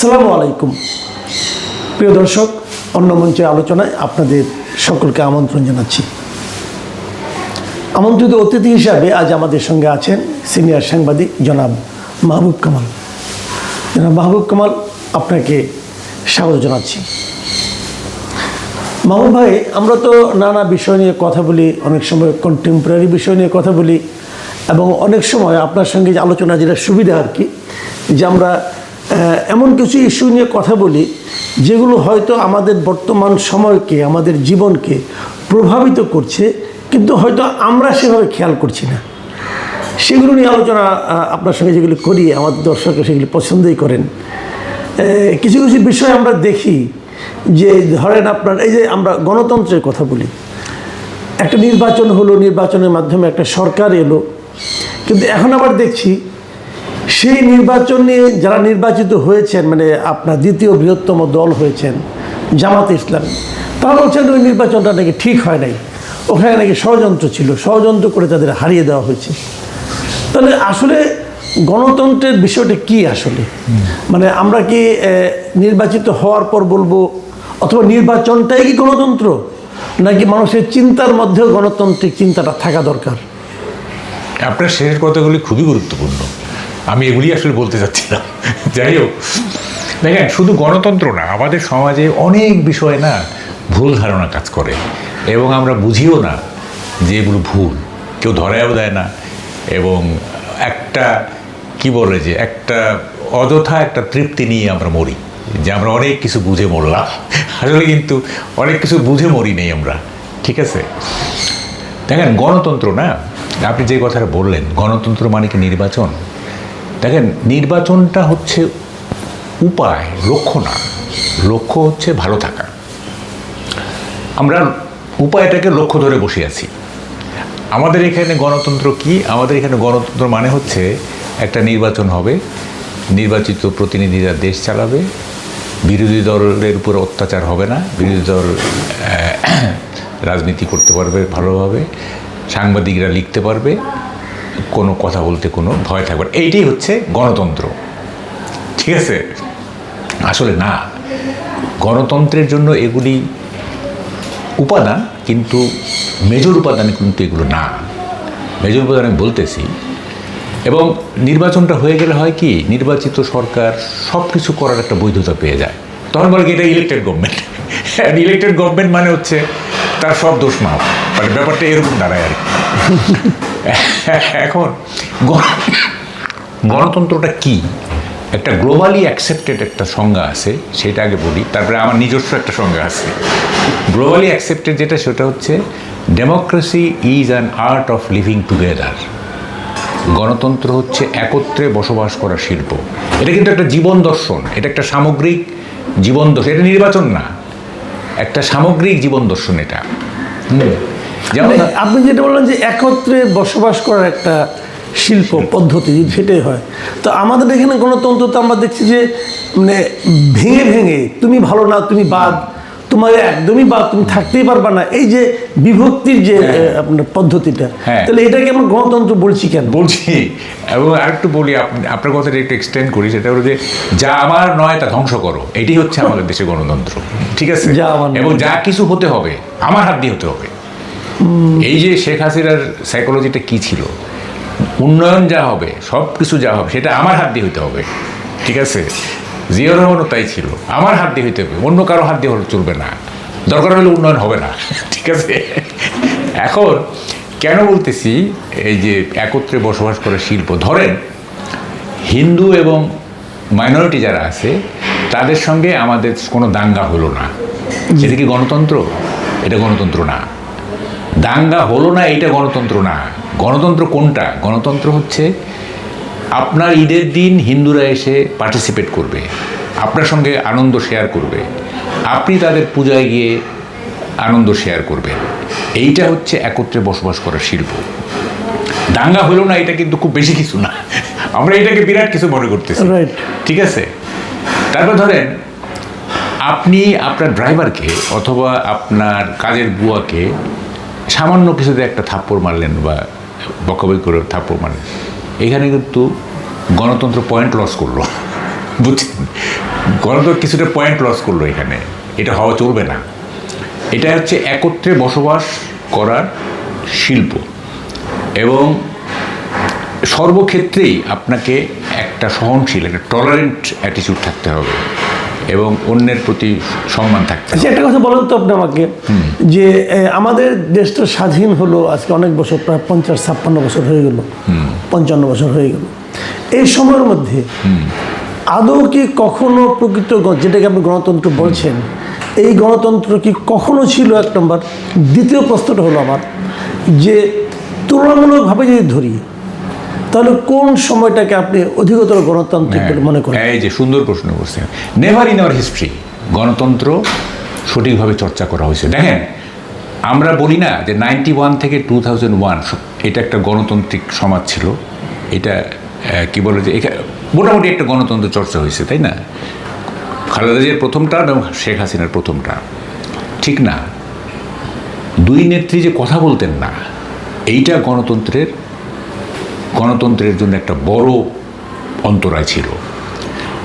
আসসালামু আলাইকুম প্রিয় দর্শক, অন্য মঞ্চের আলোচনায় আপনাদের সকলকে আমন্ত্রণ জানাচ্ছি। আমন্ত্রিত অতিথি হিসাবে আজ আমাদের সঙ্গে আছেন সিনিয়র সাংবাদিক জনাব মাহবুব কামাল। জনাব মাহবুব কামাল, আপনাকে স্বাগত জানাচ্ছি। মাহবুব ভাই, আমরা তো নানা বিষয় নিয়ে কথা বলি, অনেক সময় কন্টেম্পোরারি বিষয় নিয়ে কথা বলি, এবং অনেক সময় আপনার সঙ্গে যে আলোচনা যেটা সুবিধা আর কি, যে আমরা এমন কিছু ইস্যু নিয়ে কথা বলি যেগুলো হয়তো আমাদের বর্তমান সময়কে, আমাদের জীবনকে প্রভাবিত করছে, কিন্তু হয়তো আমরা সেভাবে খেয়াল করছি না। সেগুলো নিয়ে আলোচনা আপনার সঙ্গে যেগুলি করি, আমাদের দর্শকরা সেগুলি পছন্দই করেন। কিছু কিছু বিষয় আমরা দেখি যে, ধরেন আপনার এই যে আমরা গণতন্ত্রের কথা বলি, একটা নির্বাচন হলো, নির্বাচনের মাধ্যমে একটা সরকার এলো, কিন্তু এখন আবার দেখছি সেই নির্বাচনে যারা নির্বাচিত হয়েছেন, মানে আপনার দ্বিতীয় বৃহত্তম দল হয়েছেন জামাতে ইসলামী, তারা বলছেন ওই নির্বাচনটা নাকি ঠিক হয় নাই, ওখানে নাকি ষড়যন্ত্র ছিল, ষড়যন্ত্র করে তাদের হারিয়ে দেওয়া হয়েছে। তাহলে আসলে গণতন্ত্রের বিষয়টা কি আসলে? মানে আমরা কি নির্বাচিত হওয়ার পর বলবো, অথবা নির্বাচনটাই কি গণতন্ত্র, নাকি মানুষের চিন্তার মধ্যেও গণতান্ত্রিক চিন্তাটা থাকা দরকার? আপনার শেষের কথাগুলি খুবই গুরুত্বপূর্ণ, আমি এগুলি আসলে বলতে চাচ্ছিলাম। যাই হোক, দেখেন, শুধু গণতন্ত্র না, আমাদের সমাজে অনেক বিষয় না ভুল ধারণা কাজ করে, এবং আমরা বুঝিও না যে এগুলো ভুল, কেউ ধরায়ও দেয় না, এবং একটা কি বলে যে একটা অযথা একটা তৃপ্তি নিয়ে আমরা মরি, যে আমরা অনেক কিছু বুঝে মরলাম। আসলে কিন্তু অনেক কিছু বুঝে মরি নেই আমরা, ঠিক আছে? দেখেন, গণতন্ত্র না, আপনি যে কথাটা বললেন, গণতন্ত্র মানে কি নির্বাচন? দেখেন, নির্বাচনটা হচ্ছে উপায়, লক্ষ্য না। লক্ষ্য হচ্ছে ভালো থাকা। আমরা উপায়টাকে লক্ষ্য ধরে বসে আছি। আমাদের এখানে গণতন্ত্র কি? আমাদের এখানে গণতন্ত্র মানে হচ্ছে একটা নির্বাচন হবে, নির্বাচিত প্রতিনিধিরা দেশ চালাবে, বিরোধী দলের উপর অত্যাচার হবে না, বিরোধী দল রাজনীতি করতে পারবে ভালোভাবে, সাংবাদিকরা লিখতে পারবে, কোনো কথা বলতে কোনো ভয় থাকবে না। এইটাই হচ্ছে গণতন্ত্র, ঠিক আছে? আসলে না, গণতন্ত্রের জন্য এগুলি উপাদান, কিন্তু মেজর উপাদান কিন্তু এগুলো না। মেজর উপাদান আমি বলতেছি। এবং নির্বাচনটা হয়ে গেলে হয় কি, নির্বাচিত সরকার সব কিছু করার একটা বৈধতা পেয়ে যায়। তখন বলে কি, এটা ইলেক্টেড গভর্নমেন্ট। ইলেক্টেড গভর্নমেন্ট মানে হচ্ছে তার সব দোষ মাপ, মানে ব্যাপারটা এরকম দাঁড়ায় আর কি। এখন গণতন্ত্রটা কি? একটা গ্লোবালি অ্যাকসেপ্টেড একটা সংজ্ঞা আছে, সেটা আগে বলি, তারপরে আমার নিজস্ব একটা সংজ্ঞা আছে। গ্লোবালি অ্যাকসেপ্টেড যেটা, সেটা হচ্ছে democracy is an art of living together. গণতন্ত্র হচ্ছে একত্রে বসবাস করার শিল্প। এটা কিন্তু একটা জীবন দর্শন, এটা একটা সামগ্রিক জীবন দর্শন, এটা নির্বাচন না, একটা সামগ্রিক জীবন দর্শন এটা। যেমন আপনি যেটা বললেন যে একত্রে বসবাস করার একটা শিল্প পদ্ধতি, সেটাই হয়। তো আমাদের এখানে গণতন্ত্র তো আমরা দেখছি যে মানে ভেঙে ভেঙে, তুমি ভালো না, তুমি বাদ, তোমার একদমই বাদ, তুমি থাকতেই পারবা না, এই যে বিভক্তির যে আপনার পদ্ধতিটা, তাহলে এটাকে আমরা গণতন্ত্র বলছি কেন? বলছি, এবং আরেকটু বলি, আপনার কথাটা একটু এক্সটেন্ড করি, সেটা হলো যে যা আমার নয় তা ধ্বংস করো, এটি হচ্ছে আমাদের দেশে গণতন্ত্র, ঠিক আছে? এবং যা কিছু হতে হবে আমার হাত দিয়ে হতে হবে। এই যে শেখ হাসিনার সাইকোলজিটা কি ছিল, উন্নয়ন যা হবে, সব কিছু যা হবে সেটা আমার হাত দিয়ে হইতে হবে, ঠিক আছে? জিয়াউর রহমানও তাই ছিল, আমার হাত দিয়ে হইতে হবে, অন্য কারো হাত দিয়ে হলে চলবে না, দরকার হলে উন্নয়ন হবে না, ঠিক আছে? এখন কেন বলতেছি এই যে একত্রে বসবাস করার শিল্প? ধরেন, হিন্দু এবং মাইনরিটি যারা আছে তাদের সঙ্গে আমাদের কোনো দাঙ্গা হলো না, সেটা কি গণতন্ত্র? এটা গণতন্ত্র না। দাঙ্গা হলো না, এইটা গণতন্ত্র না। গণতন্ত্র কোনটা? গণতন্ত্র হচ্ছে আপনার ঈদের দিন হিন্দুরা এসে পার্টিসিপেট করবে, আপনার সঙ্গে আনন্দ শেয়ার করবে, আপনি তাদের পূজায় গিয়ে আনন্দ শেয়ার করবেন। এইটা হচ্ছে একত্রে বসবাস করার শিল্প। দাঙ্গা হলো না, এটা কিন্তু খুব বেশি কিছু না, আমরা এটাকে বিরাট কিছু মনে করতেছি, ঠিক আছে? তারপর ধরেন, আপনি আপনার ড্রাইভারকে অথবা আপনার কাজের বুয়াকে সামান্য কিছুতে একটা থাপ্পড় মারলেন বা বকাবকি করে থাপ্পড় মারলেন, এখানে কিন্তু গণতন্ত্র পয়েন্ট লস করলো, বুঝছেন, গণতন্ত্র কিছুটা পয়েন্ট লস করলো এখানে, এটা হওয়া চলবে না। এটা হচ্ছে একত্রে বসবাস করার শিল্প, এবং সর্বক্ষেত্রেই আপনাকে একটা সহনশীল, একটা টলারেন্ট অ্যাটিটিউড থাকতে হবে, এবং অন্যের প্রতি সম্মান থাকতে হবে। আচ্ছা, একটা কথা বলেন তো আপনি আমাকে, যে আমাদের দেশটা স্বাধীন হলো আজকে অনেক বছর, প্রায় 50-56 বছর হয়ে গেল, 55 বছর হয়ে গেল। এই সময়ের মধ্যে আদৌ কি কখনো প্রকৃত যেটাকে আপনি গণতন্ত্র বলছেন, এই গণতন্ত্র কি কখনো ছিল? এক নম্বর। দ্বিতীয় প্রশ্নটা হলো আমার, যে তুলনামূলকভাবে যদি ধরি, তাহলে কোন সময়টাকে আপনি অধিকতর গণতান্ত্রিক বলে মনে করেন? এই যে সুন্দর প্রশ্ন করছেন। নেভার ইন আওয়ার হিস্ট্রি গণতন্ত্র সঠিকভাবে চর্চা করা হয়েছে। দেখেন, আমরা বলি না যে 91 থেকে 2001 এটা একটা গণতান্ত্রিক সমাজ ছিল, এটা কি বলে যে মোটামুটি একটা গণতন্ত্র চর্চা হয়েছে, তাই না? খালেদা জিয়ার প্রথম টার্ম এবং শেখ হাসিনার প্রথম টার্ম, ঠিক না? দুই নেত্রী যে কথা বলতেন না, এইটা গণতন্ত্রের জন্য একটা বড় অন্তরায় ছিল।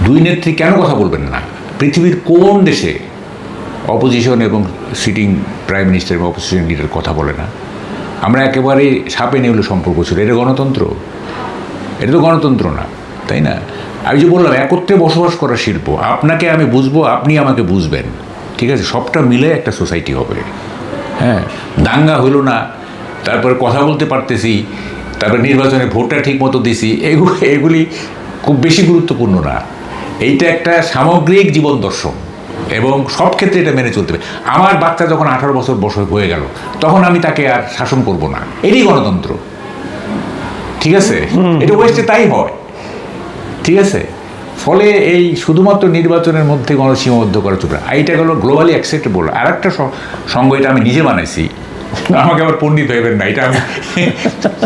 দুই নেত্রী কেন কথা বলবেন না? পৃথিবীর কোন দেশে অপোজিশন এবং সিটিং প্রাইম মিনিস্টার এবং অপোজিশন লিডার কথা বলে না? আমরা একেবারে সাপে নেউলে সম্পর্ক ছিল, এটা গণতন্ত্র? এটা তো গণতন্ত্র না, তাই না? আমি যে বললাম একত্রে বসবাস করার শিল্প, আপনাকে আমি বুঝবো, আপনি আমাকে বুঝবেন, ঠিক আছে? সবটা মিলে একটা সোসাইটি হবে। হ্যাঁ, দাঙ্গা হইল না, তারপরে কথা বলতে পারতেছি, তারপরে নির্বাচনে ভোটটা ঠিক মতো দিছি, এগুলি খুব বেশি গুরুত্বপূর্ণ না। এইটা একটা সামগ্রিক জীবন দর্শন, এবং সব ক্ষেত্রে এটা মেনে চলতে হবে। আমার বাচ্চা যখন 18 বছর বয়স হয়ে গেল, তখন আমি তাকে আর শাসন করব না, এটাই গণতন্ত্র, ঠিক আছে? এটা ওয়েস্টে তাই হয়, ঠিক আছে? ফলে এই শুধুমাত্র নির্বাচনের মধ্যে গণসীমাবদ্ধ করা চলবে না। এইটা হলো গ্লোবালি অ্যাকসেপ্টেবল। আর একটা সঙ্গ, এটা আমি নিজে বানাইছি, আমাকে আবার পণ্ডিত ভাইবেন না, এটা আমি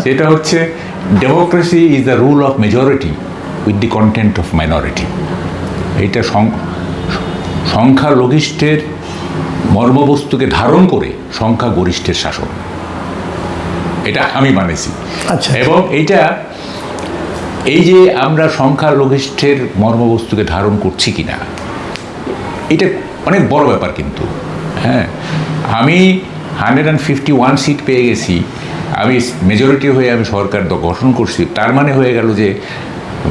সেটা হচ্ছে democracy is the rule of majority with the content of minority. এইটা সংখ্যালঘিষ্ঠের মর্মবস্তুকে ধারণ করে সংখ্যাগরিষ্ঠের শাসন, এটা আমি মানেছি। আচ্ছা, এবং এইটা, এই যে আমরা সংখ্যালঘিষ্ঠের মর্মবস্তুকে ধারণ করছি কিনা, এটা অনেক বড় ব্যাপার কিন্তু। হ্যাঁ, আমি 151 সিট পেয়ে গেছি, আমি মেজরিটি হয়ে আমি সরকার গঠন করছি, তার মানে হয়ে গেল যে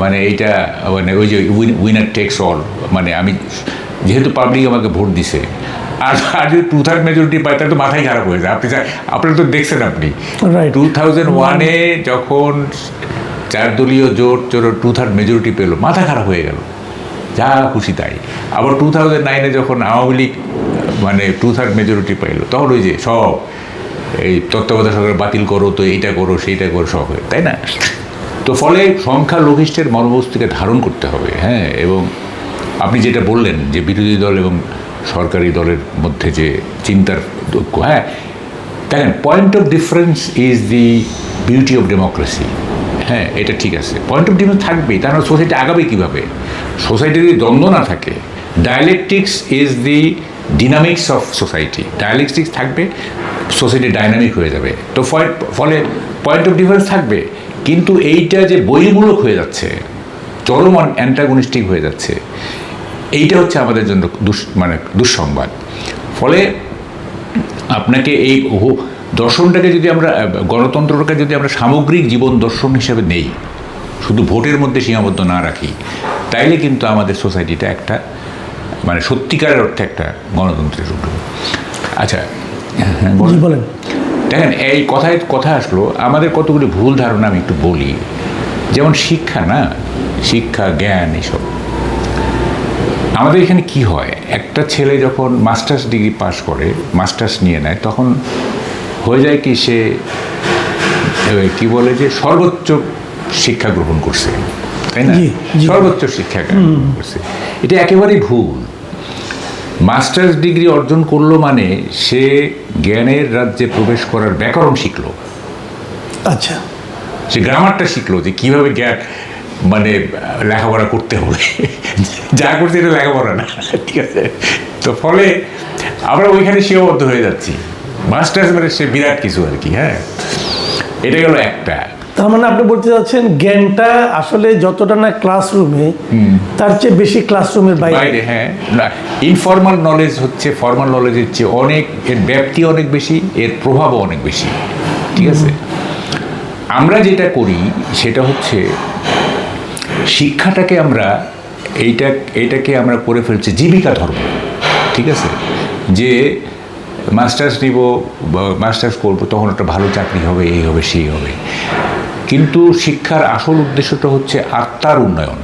মানে এইটা মানে ওই যে উইনার টেক্স অল, মানে আমি যেহেতু পাবলিক আমাকে ভোট দিছে, আর যদি 2/3 মেজরিটি পাই, তাহলে তো মাথায় খারাপ হয়ে যায়। আপনারা তো দেখছেন, আপনি 2001-এ যখন 4 দলীয় জোট 2/3 মেজরিটি পেল, মাথা খারাপ হয়ে গেল, যা খুশি তাই। আবার 2009-এ যখন আওয়ামী লীগ মানে 2/3 মেজরিটি পাইল, তখন ওই যে সব এই তত্ত্বাবধায়ক সরকার বাতিল করো, তো এইটা করো সেইটা করো, সব হয়ে, তাই না? তো ফলে সংখ্যালঘিষ্ঠের মর্মবস্তুকে ধারণ করতে হবে। হ্যাঁ, এবং আপনি যেটা বললেন যে বিরোধী দল এবং সরকারি দলের মধ্যে যে চিন্তার ঐক্য, হ্যাঁ, দেখেন, point of difference is the beauty of democracy. হ্যাঁ, এটা ঠিক আছে, পয়েন্ট অফ ডিফারেন্স থাকবেই, তার মানে সোসাইটি আগাবে কীভাবে? সোসাইটি যদি দ্বন্দ্ব না থাকে, dialectics is the dynamics of society, dialectics থাকবে, সোসাইটি ডাইনামিক হয়ে যাবে। তো ফলে পয়েন্ট অফ ডিফারেন্স থাকবে, কিন্তু এইটা যে বহির্মূলক হয়ে যাচ্ছে, চরম অ্যান্টাগনিস্টিক হয়ে যাচ্ছে, এইটা হচ্ছে আমাদের জন্য দুঃসংবাদ। ফলে আপনাকে এই দর্শনটাকে যদি আমরা, গণতন্ত্রটাকে যদি আমরা সামগ্রিক জীবন দর্শন হিসেবে নেই, শুধু ভোটের মধ্যে সীমাবদ্ধ না রাখি, তাইলে কিন্তু আমাদের সোসাইটিটা একটা মানে সত্যিকারের অর্থে একটা গণতন্ত্রের রূপ। আচ্ছা, বলেন। দেখেন, এই কথা আসলো, আমাদের কতগুলি ভুল ধারণা আমি একটু বলি। যেমন শিক্ষা, না শিক্ষা, জ্ঞান, এইসব। আমাদের এখানে কি হয়, একটা ছেলে যখন মাস্টার্স ডিগ্রি পাস করে, মাস্টার্স নিয়ে নেয়, তখন হয়ে যায় কি, সে কি বলে যে সর্বোচ্চ শিক্ষা গ্রহণ করছে, তাই না? সর্বোচ্চ শিক্ষা গ্রহণ করছে। এটা একেবারেই ভুল। মাস্টার্স ডিগ্রি অর্জন করলো মানে সে জ্ঞানের রাজ্যে প্রবেশ করার ব্যাকরণ শিখলো। আচ্ছা, সে গ্রামারটা শিখলো যে কীভাবে জ্ঞান মানে লেখাপড়া করতে হবে, যা করছে এটা লেখাপড়া না, ঠিক আছে? তো ফলে আমরা ওইখানে সীমাবদ্ধ হয়ে যাচ্ছি। মাস্টার্স মানে সে বিরাট কিছু আর কি। হ্যাঁ, এটা গেল একটা। তার মানে আপনি বলতে চাচ্ছেন জ্ঞানটা আসলে যতটা না ক্লাসরুমে, তার চেয়ে বেশি ক্লাসরুমের বাইরে। হ্যাঁ, না, ইনফর্মাল নলেজ হচ্ছে ফর্মাল নলেজের চেয়ে অনেক, এর ব্যাপ্তি অনেক বেশি, এর প্রভাবও অনেক বেশি। ঠিক আছে, আমরা যেটা করি সেটা হচ্ছে শিক্ষাটাকে আমরা এইটাকে আমরা করে ফেলছি জীবিকা ধর্ম। ঠিক আছে, যে মাস্টার্স নিব বা মাস্টার্স করবো, তখন একটা ভালো চাকরি হবে, এই হবে সেই হবে। কিন্তু শিক্ষার আসল উদ্দেশ্যটা হচ্ছে আত্মার উন্নয়ন,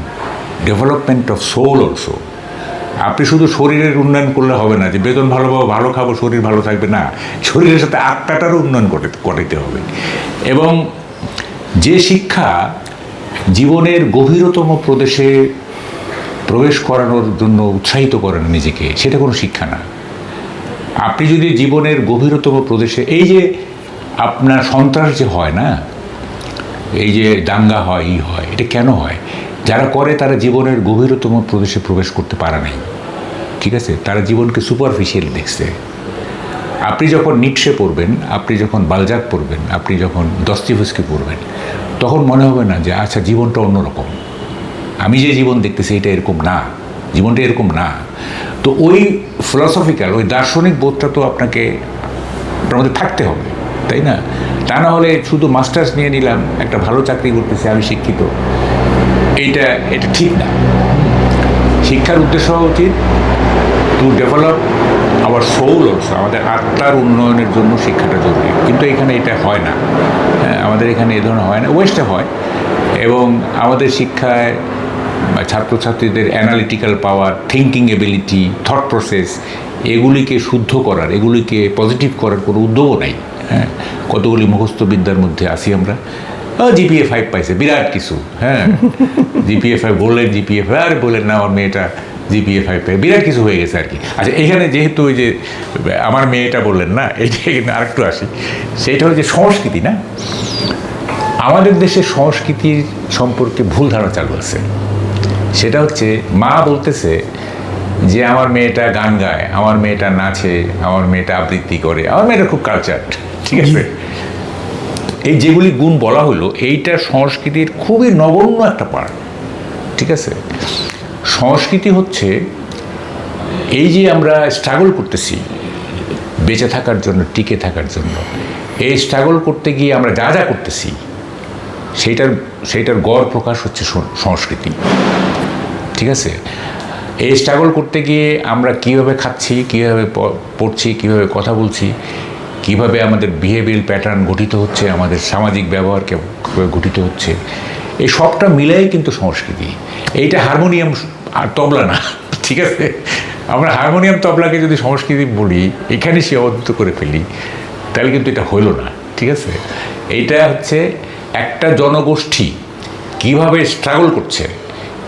ডেভেলপমেন্ট অফ সোল অলসো। আপনি শুধু শরীরের উন্নয়ন করলে হবে না, যে বেতন ভালো পাবো, ভালো খাবো, শরীর ভালো থাকবে, না, শরীরের সাথে আত্মাটারও উন্নয়ন ঘটাতে হবে। এবং যে শিক্ষা জীবনের গভীরতম প্রদেশে প্রবেশ করানোর জন্য উৎসাহিত করে না নিজেকে, সেটা কোনো শিক্ষা না। আপনি যদি জীবনের গভীরতম প্রদেশে, এই যে আপনার সন্ত্রাস যে হয় না, এই যে দাঙ্গা হয়, হয়, এটা কেন হয়? যারা করে তারা জীবনের গভীরতম প্রদেশে প্রবেশ করতে পারে নাই। ঠিক আছে, তারা জীবনকে সুপারফিশিয়াল দেখছে। আপনি যখন নিটশে পড়বেন, আপনি যখন বালজাক পড়বেন, আপনি যখন দস্তয়েভস্কি পড়বেন, তখন মনে হবে না যে আচ্ছা জীবনটা অন্যরকম, আমি যে জীবন দেখতেছি এটা এরকম না, জীবনটা এরকম না। তো ওই ফিলসফিক্যাল, ওই দার্শনিক বোধটা তো আপনাকে মধ্যে থাকতে হবে, তাই না? তা না হলে শুধু মাস্টার্স নিয়ে নিলাম, একটা ভালো চাকরি করতেছে, আমি শিক্ষিত, এটা ঠিক না। শিক্ষার উদ্দেশ্য হওয়া উচিত to develop our soul also, আমাদের আত্মার উন্নয়নের জন্য শিক্ষাটা জরুরি। কিন্তু এখানে এটা হয় না, আমাদের এখানে এ ধরনের হয় না, ওয়েস্টে হয়। এবং আমাদের শিক্ষায় ছাত্রছাত্রীদের অ্যানালিটিক্যাল পাওয়ার, থিঙ্কিং এবিলিটি, থট প্রসেস, এগুলিকে শুদ্ধ করার, এগুলিকে পজিটিভ করার কোনো উদ্যোগও নাই। হ্যাঁ, কতগুলি মুখস্থ বিদ্যার মধ্যে আসি আমরা। জিপিএ 5 পাইছে, বিরাট কিছু। হ্যাঁ, জিপিএ 5 বললেন, জিপিএ 5, আর বললেন না আমার মেয়েটা জিপিএ 5 পায়, বিরাট কিছু হয়ে গেছে আর কি। আচ্ছা, এখানে যেহেতু ওই যে আমার মেয়েটা বললেন না, এইটা কিন্তু আরেকটু আসি, সেইটা হচ্ছে সংস্কৃতি না। আমাদের দেশের সংস্কৃতির সম্পর্কে ভুল ধারণা চালু আছে। সেটা হচ্ছে মা বলতেছে যে আমার মেয়েটা গান গায়, আমার মেয়েটা নাচে, আমার মেয়েটা আবৃত্তি করে, আমার মেয়েটা খুব কালচার। ঠিক আছে, এই যেগুলি গুণ বলা হলো, এইটা সংস্কৃতির খুবই নগণ্য একটা পার্ট। ঠিক আছে, সংস্কৃতি হচ্ছে এই যে আমরা স্ট্রাগল করতেছি বেঁচে থাকার জন্য, টিকে থাকার জন্য, এই স্ট্রাগল করতে গিয়ে আমরা যা যা করতেছি সেইটার গড় প্রকাশ হচ্ছে সংস্কৃতি। ঠিক আছে, এই স্ট্রাগল করতে গিয়ে আমরা কীভাবে খাচ্ছি, কীভাবে পড়ছি, কীভাবে কথা বলছি, কীভাবে আমাদের বিহেভিয়ার প্যাটার্ন গঠিত হচ্ছে, আমাদের সামাজিক ব্যবহার কীভাবে গঠিত হচ্ছে, এই সবটা মিলাই কিন্তু সংস্কৃতি। এইটা হারমোনিয়াম আর তবলা না। ঠিক আছে, আমরা হারমোনিয়াম তবলাকে যদি সংস্কৃতি বলি, এখানে সীমাবদ্ধ করে ফেলি, তাহলে কিন্তু এটা হইল না। ঠিক আছে, এইটা হচ্ছে একটা জনগোষ্ঠী কিভাবে স্ট্রাগল করছে,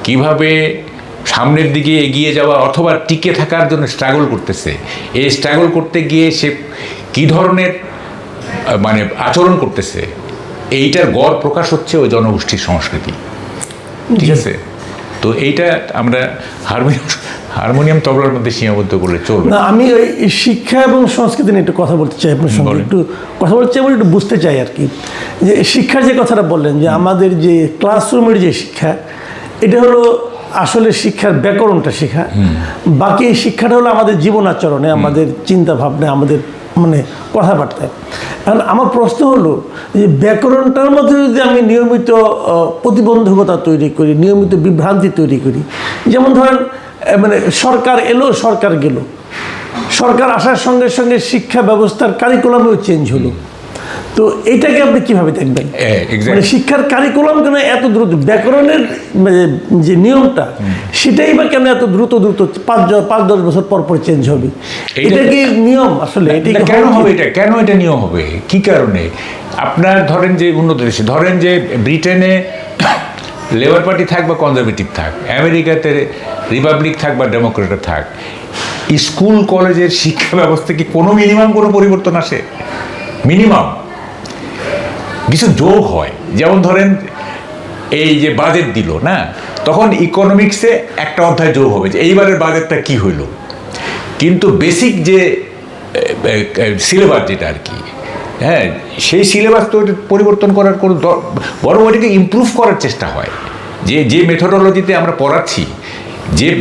কিভাবে সামনের দিকে এগিয়ে যাওয়া অথবা টিকে থাকার জন্য স্ট্রাগল করতেছে, এই স্ট্রাগল করতে গিয়ে সে কী ধরনের মানে আচরণ করতেছে, এইটার গড় প্রকাশ হচ্ছে ওই জনগোষ্ঠীর সংস্কৃতি। ঠিক আছে, তো এইটা আমরা হারমোনিয়াম তবলার মধ্যে সীমাবদ্ধ করলে চলবে না। আমি ওই শিক্ষা এবং সংস্কৃতি নিয়ে একটু কথা বলতে চাই আপনার সঙ্গে, একটু কথা বলতে চাই এবং একটু বুঝতে চাই আর কি, যে শিক্ষার যে কথাটা বললেন, যে আমাদের যে ক্লাসরুমের যে শিক্ষা, এটা হলো আসলে শিক্ষার ব্যাকরণটা শেখা। বাকি এই শিক্ষাটা হলো আমাদের জীবন আচরণে, আমাদের চিন্তা ভাবনায়, আমাদের মানে কথাবার্তায়। কারণ আমার প্রশ্ন হলো যে ব্যাকরণটার মধ্যে যদি আমি নিয়মিত প্রতিবন্ধকতা তৈরি করি, নিয়মিত বিভ্রান্তি তৈরি করি, যেমন ধরেন মানে সরকার এলো, সরকার গেল, সরকার আসার সঙ্গে সঙ্গে শিক্ষা ব্যবস্থার কারিকুলামও চেঞ্জ হলো, তো এটাকে আপনি কিভাবে দেখবেন? মানে শিক্ষার কারিকুলাম কেন এত দ্রুত, ব্যাকরণের যে নিয়মটা সেটাই বা কেন এত দ্রুত 5-10 বছর পর পর চেঞ্জ হবে? এটা কি নিয়ম আসলে? এটা কেন হবে? কেন এটা নিয়ম হবে? কি কারণে? আপনার ধরেন যে উন্নত দেশে, ধরেন যে ব্রিটেনে লেবার পার্টি থাক বা কনজারভেটিভ থাক, আমেরিকাতে রিপাবলিক থাক বা ডেমোক্রেট থাক, স্কুল কলেজের শিক্ষা ব্যবস্থা কি কোনো মিনিমাম কোনো পরিবর্তন আসে? মিনিমাম কিছু যোগ হয়। যেমন ধরেন এই যে বাজেট দিল না, তখন ইকোনমিক্সে একটা অধ্যায় যোগ হবে যে এইবারের বাজেটটা কি হইল, কিন্তু বেসিক যে সিলেবাস যেটা আর কি, হ্যাঁ, সেই সিলেবাস তো পরিবর্তন করার কোনো বরং ওইটাকে ইমপ্রুভ করার চেষ্টা হয়, যে মেথোডোলজিতে আমরা পড়াচ্ছি,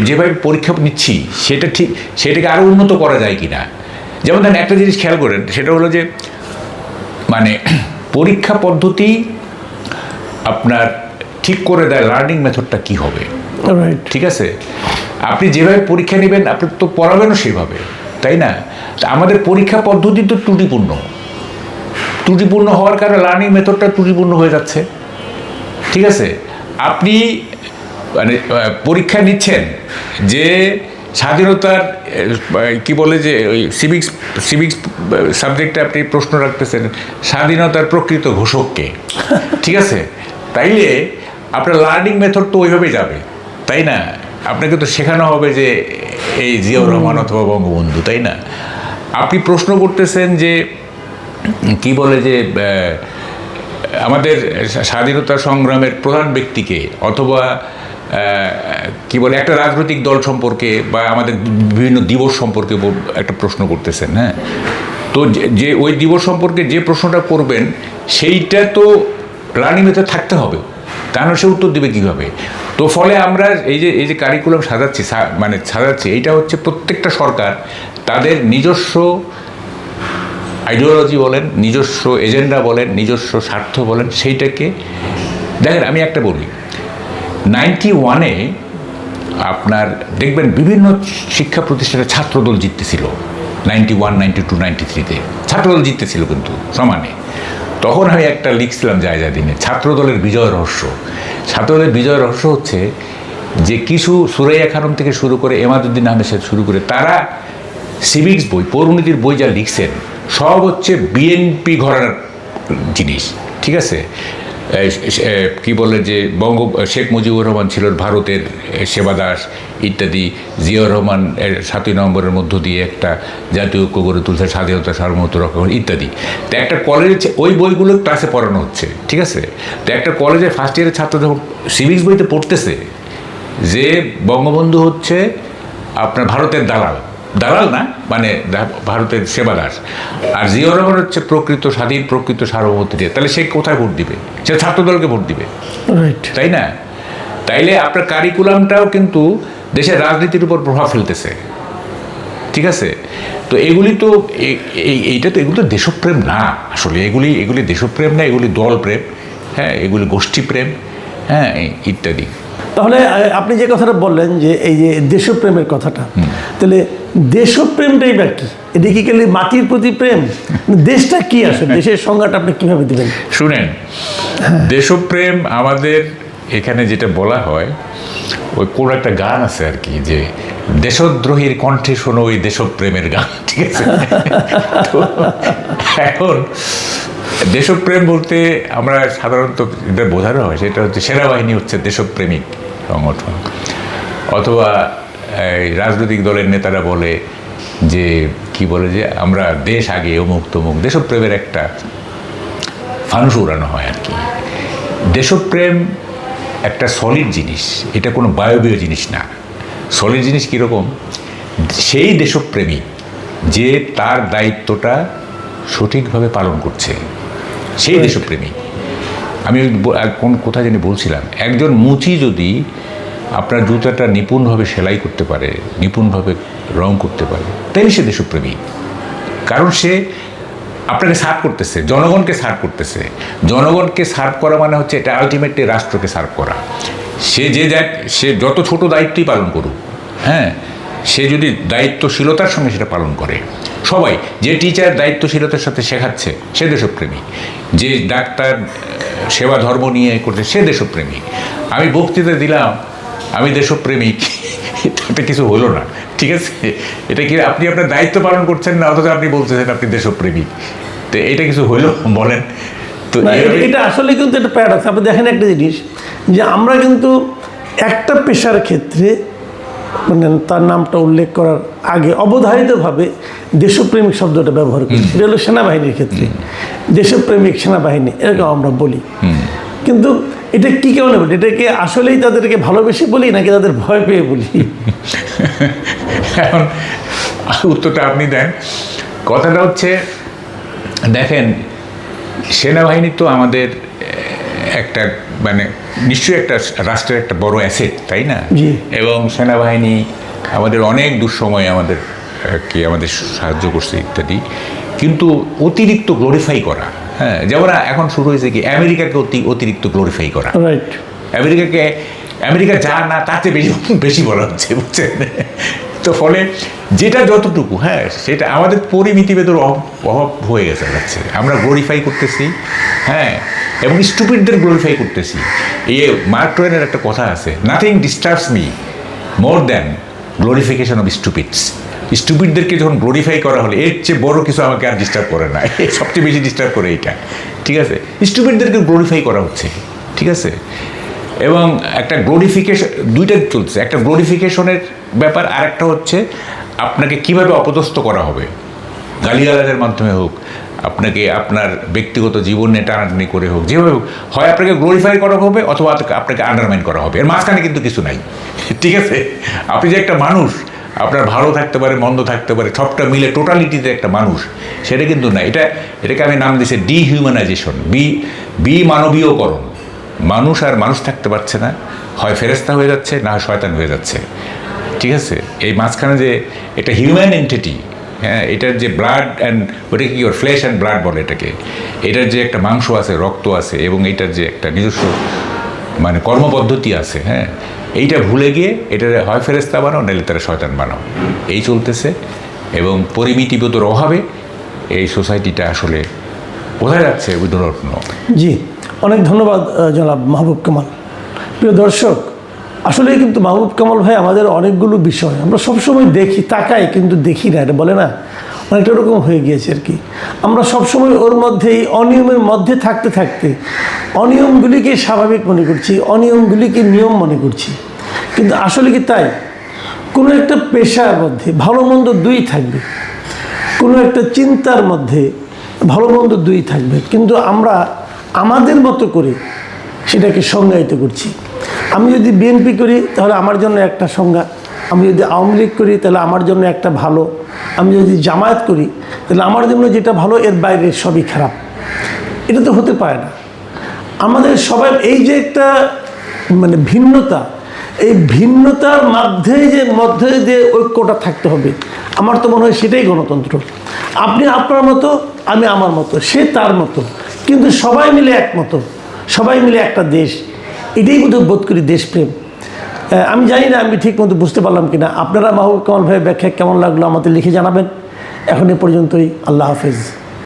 যেভাবে পরীক্ষা নিচ্ছি সেটা ঠিক, সেটাকে আরও উন্নত করা যায় কি না। যেমন ধরেন একটা জিনিস খেয়াল করেন, সেটা হলো যে মানে পরীক্ষা পদ্ধতি আপনার ঠিক করে দেয় লার্নিং মেথডটা কি হবে। ঠিক আছে, আপনি যেভাবে পরীক্ষা নেবেন আপনি তো পড়াবেনও সেভাবে, তাই না? আমাদের পরীক্ষা পদ্ধতি তো ত্রুটিপূর্ণ হওয়ার কারণে লার্নিং মেথডটা ত্রুটিপূর্ণ হয়ে যাচ্ছে। ঠিক আছে, আপনি মানে পরীক্ষা নিচ্ছেন যে স্বাধীনতার কি বলে যে ওই সিভিক্স সাবজেক্টে আপনি প্রশ্ন রাখতেছেন স্বাধীনতার প্রকৃত ঘোষককে। ঠিক আছে, তাইলে আপনার লার্নিং মেথড তো ওইভাবেই যাবে, তাই না? আপনাকে তো শেখানো হবে যে এই জিয়াউর রহমান অথবা বঙ্গবন্ধু, তাই না? আপনি প্রশ্ন করতেছেন যে কি বলে যে আমাদের স্বাধীনতা সংগ্রামের প্রধান ব্যক্তিকে, অথবা কি বলে একটা রাজনৈতিক দল সম্পর্কে বা আমাদের বিভিন্ন দিবস সম্পর্কে একটা প্রশ্ন করতেছেন। হ্যাঁ, তো যে ওই দিবস সম্পর্কে যে প্রশ্নটা করবেন সেইটা তো লার্নিং মেথড থাকতে হবে, তাহলে সে উত্তর দেবে কীভাবে? তো ফলে আমরা এই যে কারিকুলাম সাজাচ্ছি এইটা হচ্ছে প্রত্যেকটা সরকার তাদের নিজস্ব আইডিওলজি বলেন, নিজস্ব এজেন্ডা বলেন, নিজস্ব স্বার্থ বলেন, সেইটাকে দেখেন। আমি একটা বলি, 91-এ আপনার দেখবেন বিভিন্ন শিক্ষা প্রতিষ্ঠানে ছাত্রদল জিততেছিল, 91, 92, 93-তে ছাত্রদল জিততেছিল কিন্তু সমানে। তখন আমি একটা লিখছিলাম জায়গা দিনে, ছাত্রদলের বিজয় রহস্য। ছাত্রদলের বিজয় রহস্য হচ্ছে যে কিছু সুরাইয়া খানম থেকে শুরু করে এমাদুদ্দিন আহমেদ সাহেব শুরু করে তারা সিভিক্স বই, পৌরনীতির বই যা লিখছেন সব হচ্ছে বিএনপি ঘরানার জিনিস। ঠিক আছে, কি বলে যে শেখ মুজিবুর রহমান ছিল ভারতের সেবাদাস ইত্যাদি, জিয়াউর রহমান 7ই নভেম্বরের মধ্য দিয়ে একটা জাতীয় ঐক্য গড়ে তুলছে, স্বাধীনতা সার্বভৌমত্ব রক্ষা ইত্যাদি। তো একটা কলেজে ওই বইগুলো ক্লাসে পড়ানো হচ্ছে। ঠিক আছে, তো একটা কলেজে ফার্স্ট ইয়ারের ছাত্র যখন সিভিক্স বইতে পড়তেছে যে বঙ্গবন্ধু হচ্ছে আপনার ভারতের দালাল না, মানে ভারতের সেবাদাস, আর জিয়াউর রহমান হচ্ছে প্রকৃত স্বাধীন, প্রকৃত সার্বভৌমত্ব দিয়ে, তাহলে সে কোথায় ভোট দিবে? সে ছাত্রদলকে ভোট দিবে, তাই না? তাইলে আপনার কারিকুলামটাও কিন্তু দেশের রাজনীতির উপর প্রভাব ফেলতেছে। ঠিক আছে, তো এগুলি তো এগুলো তো দেশপ্রেম না, আসলে এগুলি দেশপ্রেম না, এগুলি দলপ্রেম, হ্যাঁ, এগুলি গোষ্ঠীপ্রেম, হ্যাঁ, ইত্যাদি। তাহলে আপনি যে কথাটা বললেন যে এই যে দেশপ্রেমের কথাটা, তাহলে দেশপ্রেমটাই বা কি? এটা কি খালি মাটির প্রতি প্রেম? দেশটা কি আসলে? দেশের সংজ্ঞাটা আপনি কিভাবে দিবেন? শুনেন, দেশপ্রেম আমাদের এখানে যেটা বলা হয়, ওই কোন একটা গান আছে আর কি, যে দেশদ্রোহীর কণ্ঠে শোনো ওই দেশপ্রেমের গান। ঠিক আছে, তো এখন দেশপ্রেম বলতে আমরা সাধারণত যেটা বোঝানো হয় সেটা হচ্ছে সেনাবাহিনী হচ্ছে দেশপ্রেমিক সংগঠন, অথবা রাজনৈতিক দলের নেতারা বলে যে কি বলে যে আমরা দেশ আগে অমুক তমুক, দেশপ্রেমের একটা ফানুস উড়ানো হয় আর কি। দেশপ্রেম একটা সলিড জিনিস, এটা কোনো বায়বীয় জিনিস না। সলিড জিনিস কীরকম? সেই দেশপ্রেমিক যে তার দায়িত্বটা সঠিকভাবে পালন করছে, সেই দেশপ্রেমিক। আমি কোথায় জানি বলছিলাম, একজন মুচি যদি আপনার জুতাটা নিপুণভাবে সেলাই করতে পারে, নিপুণভাবে রং করতে পারে, তাইলে সে দেশপ্রেমিক। কারণ সে আপনাকে সার্ভ করতেছে, জনগণকে সার্ভ করতেছে। জনগণকে সার্ভ করা মানে হচ্ছে এটা আলটিমেটলি রাষ্ট্রকে সার্ভ করা। সে যত ছোট দায়িত্বই পালন করুক, হ্যাঁ, সে যদি দায়িত্বশীলতার সঙ্গে সেটা পালন করে, সবাই, যে টিচার দায়িত্বশীলতার সাথে শেখাচ্ছে সে দেশপ্রেমিক, যে ডাক্তার সেবা ধর্ম নিয়ে করছে সে দেশপ্রেমিক। আমি বক্তৃতা দিলাম আমি দেশপ্রেমিক, এটা কিছু হলো না। ঠিক আছে, এটা কি আপনি আপনার দায়িত্ব পালন করছেন না, অথচ আপনি বলতেছেন আপনি দেশপ্রেমিক, তো এটা কিছু হইলো বলেন? তো এটা আসলে কিন্তু একটা প্যারাডক্স। আপনি দেখেন একটা জিনিস, যে আমরা কিন্তু একটা পেশার ক্ষেত্রে মানে তার নামটা উল্লেখ করার আগে অবধারিতভাবে দেশপ্রেমিক শব্দটা ব্যবহার করি। এটা হলো সেনাবাহিনীর ক্ষেত্রে, দেশপ্রেমিক সেনাবাহিনী এরকম আমরা বলি। কিন্তু এটা কী কারণে বলি? এটাকে আসলেই তাদেরকে ভালোবেসে বলি নাকি তাদের ভয় পেয়ে বলি? এখন উত্তরটা আপনি দেন। কথাটা হচ্ছে, দেখেন সেনাবাহিনী তো আমাদের একটা মানে নিশ্চয়ই একটা রাষ্ট্রের একটা বড় অ্যাসেট, তাই না? জি। এবং সেনাবাহিনী আমাদের অনেক দুঃসময়ে আমাদের আমাদের সাহায্য করছে ইত্যাদি, কিন্তু অতিরিক্ত গ্লোরিফাই করা, হ্যাঁ, যেমন এখন শুরু হয়েছে কি আমেরিকাকে অতিরিক্ত গ্লোরিফাই করা। রাইট। আমেরিকা যা না তার চেয়ে বেশি বেশি বলা হচ্ছে, বুঝছেন? তো ফলে যেটা যতটুকু, হ্যাঁ, সেটা আমাদের পরিমিতিভেদর অভাব হয়ে গেছে। আমরা গ্লোরিফাই করতেছি, হ্যাঁ, এবং স্টুপিডদের গ্লোরিফাই করতেছি। এই মার্ক টোয়েনের একটা কথা আছে, nothing disturbs me more than glorification of stupids. স্টুপিডদেরকে যখন গ্লোরিফাই করা হলে এর চেয়ে বড় কিছু আমাকে আর ডিস্টার্ব করে না, সবচেয়ে বেশি ডিস্টার্ব করে এইটা, ঠিক আছে? স্টুপিডদেরকে গ্লোরিফাই করা হচ্ছে, ঠিক আছে? এবং একটা গ্লোরিফিকেশন, দুইটা চলছে, একটা গ্লোরিফিকেশনের ব্যাপার, আর একটা হচ্ছে আপনাকে কিভাবে অপদস্থ করা হবে, গালিগালাজের মাধ্যমে হোক, আপনাকে আপনার ব্যক্তিগত জীবনে টানাটানি করে হোক, যেভাবে হোক, হয় আপনাকে গ্লোরিফাই করা হবে অথবা আপনাকে আন্ডারমাইন করা হবে। এর মাঝখানে কিন্তু কিছু নাই, ঠিক আছে? আপনি যে একটা মানুষ, আপনার ভালো থাকতে পারে, মন্দ থাকতে পারে, সবটা মিলে টোটালিটিতে একটা মানুষ, সেটা কিন্তু না। এটাকে আমি নাম দিয়েছি ডিহিউম্যানাইজেশন, মানবীয়করণ। মানুষ আর মানুষ থাকতে পারছে না, হয় ফেরেশতা হয়ে যাচ্ছে, না হয় শয়তান হয়ে যাচ্ছে, ঠিক আছে? এই মাঝখানে যে এটা হিউম্যান এন্টিটি, হ্যাঁ, এটার যে ব্লাড অ্যান্ড ওটাকে কি ফ্লেশ অ্যান্ড ব্লাড বলে এটাকে, এটার যে একটা মাংস আছে, রক্ত আছে, এবং এটার যে একটা নিজস্ব মানে কর্মপদ্ধতি আছে, হ্যাঁ, এইটা ভুলে গিয়ে এটা হয় ফেরেশতা বানাও, নাহলে তারা শয়তান বানাও, এই চলতেছে। এবং পরিমিতিবোধের অভাবে এই সোসাইটিটা আসলে কোথায় যাচ্ছে উই ডু নট নো। জি, অনেক ধন্যবাদ জনাব মাহবুব কামাল। প্রিয় দর্শক, আসলে কিন্তু মাহবুব কামাল ভাই আমাদের অনেকগুলো বিষয় আমরা সবসময় দেখি, তাকাই, কিন্তু দেখি না, এটা বলে না, অনেকটা রকম হয়ে গিয়েছে আর কি। আমরা সবসময় ওর মধ্যেই অনিয়মের মধ্যে থাকতে থাকতে অনিয়মগুলিকে স্বাভাবিক মনে করছি, অনিয়মগুলিকে নিয়ম মনে করছি, কিন্তু আসলে কি তাই? কোনো একটা পেশার মধ্যে ভালো মন্দ দুই থাকবে, কোনো একটা চিন্তার মধ্যে ভালো মন্দ দুই থাকবে, কিন্তু আমরা আমাদের মতো করে সেটাকে সংজ্ঞায়িত করছি। আমি যদি বিএনপি করি তাহলে আমার জন্য একটা সংজ্ঞা, আমি যদি আওয়ামী লীগ করি তাহলে আমার জন্য একটা ভালো, আমি যদি জামায়াত করি তাহলে আমার জন্য যেটা ভালো এর বাইরে সবই খারাপ। এটা তো হতে পারে না। আমাদের সবাই এই যে একটা মানে ভিন্নতা, এই ভিন্নতার মধ্যে যে ঐক্যটা থাকতে হবে, আমার তো মনে হয় সেটাই গণতন্ত্র। আপনি আপনার মতো, আমি আমার মতো, সে তার মতো, কিন্তু সবাই মিলে একমতো, সবাই মিলে একটা দেশ, এটাই বোধ করি দেশপ্রেম। আমি জানি না আমি ঠিক মতো বুঝতে পারলাম কিনা। আপনারা মাহবুব কামাল ভাইয়ের ব্যাখ্যা কেমন লাগলো আমাদের লিখে জানাবেন। এখন এ পর্যন্তই, আল্লাহ হাফেজ।